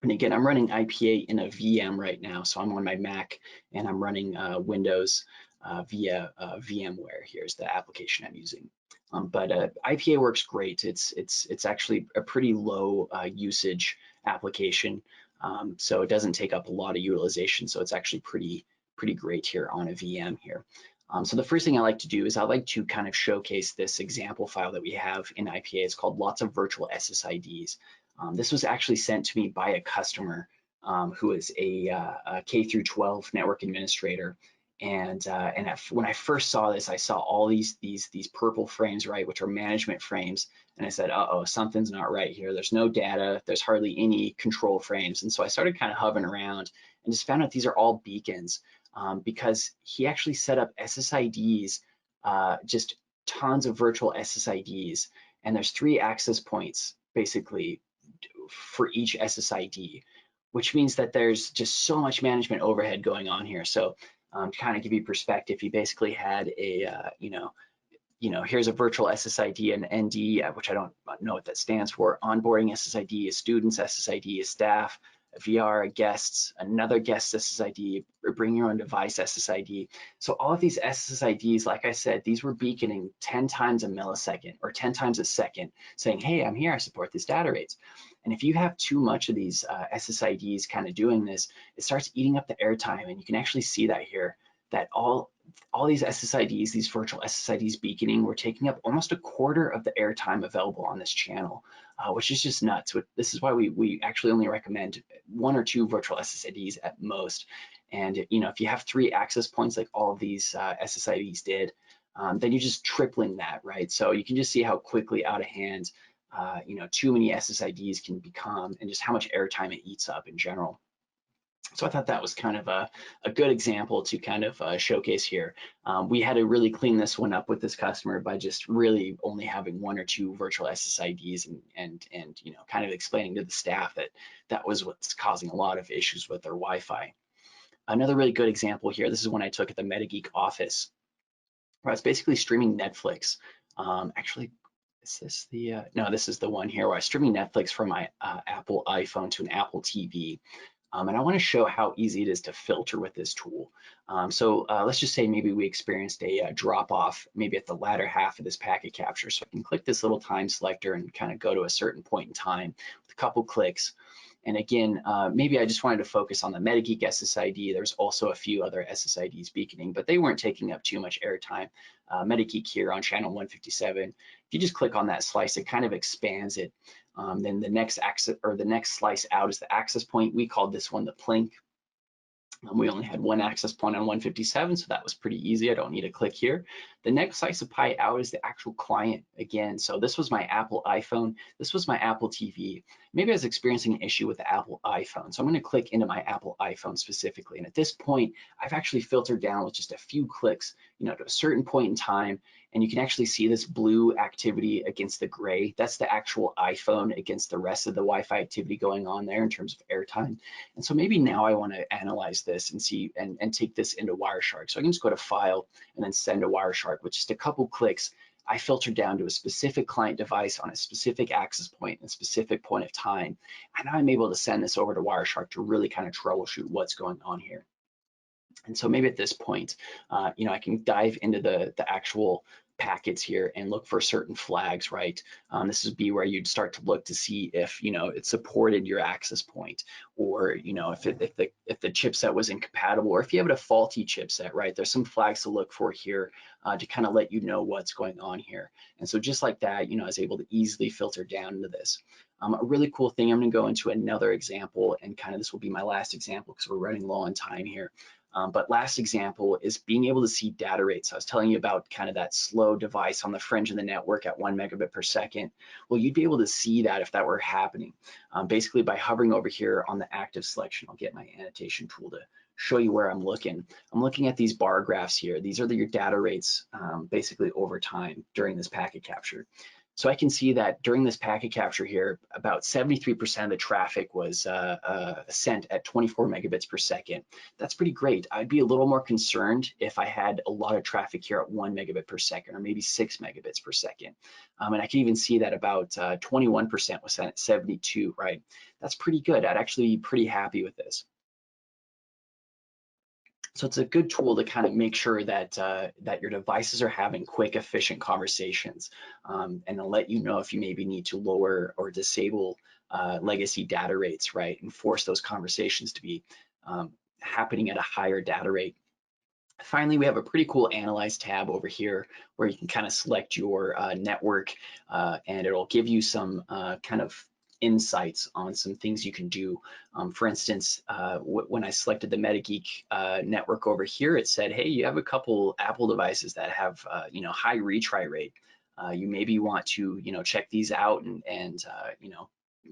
And again, I'm running Eye P.A in a VM right now. So I'm on my Mac and I'm running Windows via VMware. Here's the application I'm using. But Eye P.A works great. It's actually a pretty low usage application. So it doesn't take up a lot of utilization. So it's actually pretty great here on a VM here. So the first thing I like to do is I like to kind of showcase this example file that we have in Eye P.A. It's called Lots of Virtual SSIDs. This was actually sent to me by a customer who is a K through 12 network administrator. And when I first saw this, I saw all these purple frames, right, which are management frames. And I said, uh-oh, something's not right here. There's no data. There's hardly any control frames. And so I started kind of hovering around and just found out these are all beacons because he actually set up SSIDs, just tons of virtual SSIDs. And there's 3 access points basically for each SSID, which means that there's just so much management overhead going on here. So to kind of give you perspective, he basically had a, here's a virtual SSID and ND, which I don't know what that stands for. Onboarding SSID is students, SSID is staff, a VR, guests, another guest SSID, or bring your own device SSID. So all of these SSIDs, like I said, these were beaconing 10 times a millisecond or 10 times a second, saying, hey, I'm here, I support these data rates. And if you have too much of these SSIDs kind of doing this, it starts eating up the airtime. And you can actually see that here, that all these SSIDs, these virtual SSIDs beaconing, were taking up almost a quarter of the airtime available on this channel, which is just nuts. This is why we actually only recommend 1 or 2 virtual SSIDs at most. And if you have 3 access points like all of these SSIDs did, then you're just tripling that, right? So you can just see how quickly out of hand too many SSIDs can become and just how much airtime it eats up in general. So I thought that was kind of a good example to kind of showcase here. We had to really clean this one up with this customer by just really only having 1 or 2 virtual SSIDs and kind of explaining to the staff that that was what's causing a lot of issues with their Wi-Fi. Another really good example here, this is one I took at the MetaGeek office, where I was basically streaming Netflix. Actually, is this the, no, this is the one here where I was streaming Netflix from my Apple iPhone to an Apple TV. And I want to show how easy it is to filter with this tool. So let's just say maybe we experienced a drop off maybe at the latter half of this packet capture. So I can click this little time selector and kind of go to a certain point in time with a couple clicks. And again, maybe I just wanted to focus on the MetaGeek SSID. There's also a few other SSIDs beaconing, but they weren't taking up too much airtime. MetaGeek here on channel 157. If you just click on that slice, it kind of expands it. Then the next access or the next slice out is the access point. We called this one the plink. We only had 1 access point on 157, so that was pretty easy. I don't need to click here. The next slice of pie out is the actual client again. So this was my Apple iPhone. This was my Apple TV. Maybe I was experiencing an issue with the Apple iPhone. So I'm going to click into my Apple iPhone specifically. And at this point, I've actually filtered down with just a few clicks, to a certain point in time. And you can actually see this blue activity against the gray. That's the actual iPhone against the rest of the Wi-Fi activity going on there in terms of airtime. And so maybe now I want to analyze this and see and take this into Wireshark. So I can just go to File and then send to Wireshark with just a couple clicks. I filtered down to a specific client device on a specific access point and a specific point of time. And I'm able to send this over to Wireshark to really kind of troubleshoot what's going on here. And so maybe at this point, I can dive into the actual packets here and look for certain flags, right? This would be where you'd start to look to see if, it supported your access point, or, if the chipset was incompatible, or if you have a faulty chipset, right? There's some flags to look for here to kind of let you know what's going on here. And so just like that, I was able to easily filter down into this. A really cool thing, I'm gonna go into another example, and kind of this will be my last example because we're running low on time here. But last example is being able to see data rates. I was telling you about kind of that slow device on the fringe of the network at 1 megabit per second. Well, you'd be able to see that if that were happening, basically by hovering over here on the active selection. I'll get my annotation tool to show you where I'm looking. I'm looking at these bar graphs here. These are your data rates basically over time during this packet capture. So I can see that during this packet capture here, about 73% of the traffic was sent at 24 megabits per second. That's pretty great. I'd be a little more concerned if I had a lot of traffic here at 1 megabit per second, or maybe 6 megabits per second. And I can even see that about 21% was sent at 72, right? That's pretty good. I'd actually be pretty happy with this. So it's a good tool to kind of make sure that that your devices are having quick, efficient conversations, and it'll let you know if you maybe need to lower or disable legacy data rates, right, and force those conversations to be happening at a higher data rate. Finally, we have a pretty cool Analyze tab over here where you can kind of select your network, and it'll give you some kind of insights on some things you can do. For instance, when I selected the MetaGeek network over here, it said, hey, you have a couple Apple devices that have high retry rate. You maybe want to check these out and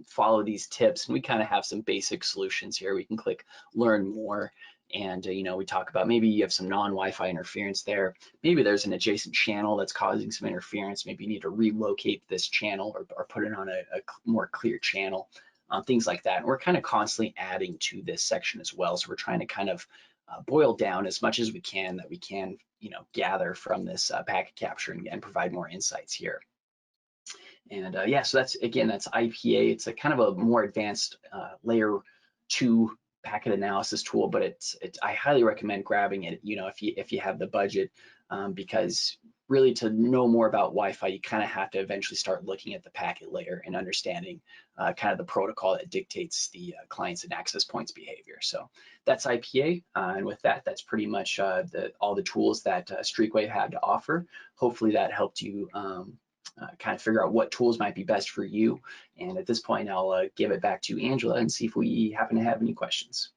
follow these tips. And we kind of have some basic solutions here. We can click learn more. And we talk about maybe you have some non-Wi-Fi interference there. Maybe there's an adjacent channel that's causing some interference. Maybe you need to relocate this channel or put it on a more clear channel, things like that. And we're kind of constantly adding to this section as well. So we're trying to kind of boil down as much as we can that we can gather from this packet capture and provide more insights here. And yeah, so that's Eye P.A. It's a kind of a more advanced layer 2 packet analysis tool, but I highly recommend grabbing it, if you have the budget, because really to know more about Wi-Fi, you kind of have to eventually start looking at the packet layer and understanding kind of the protocol that dictates the clients and access points behavior. So that's Eye P.A. And with that, that's pretty much all the tools that Streakwave had to offer. Hopefully that helped you kind of figure out what tools might be best for you. And at this point, I'll give it back to Angela and see if we happen to have any questions.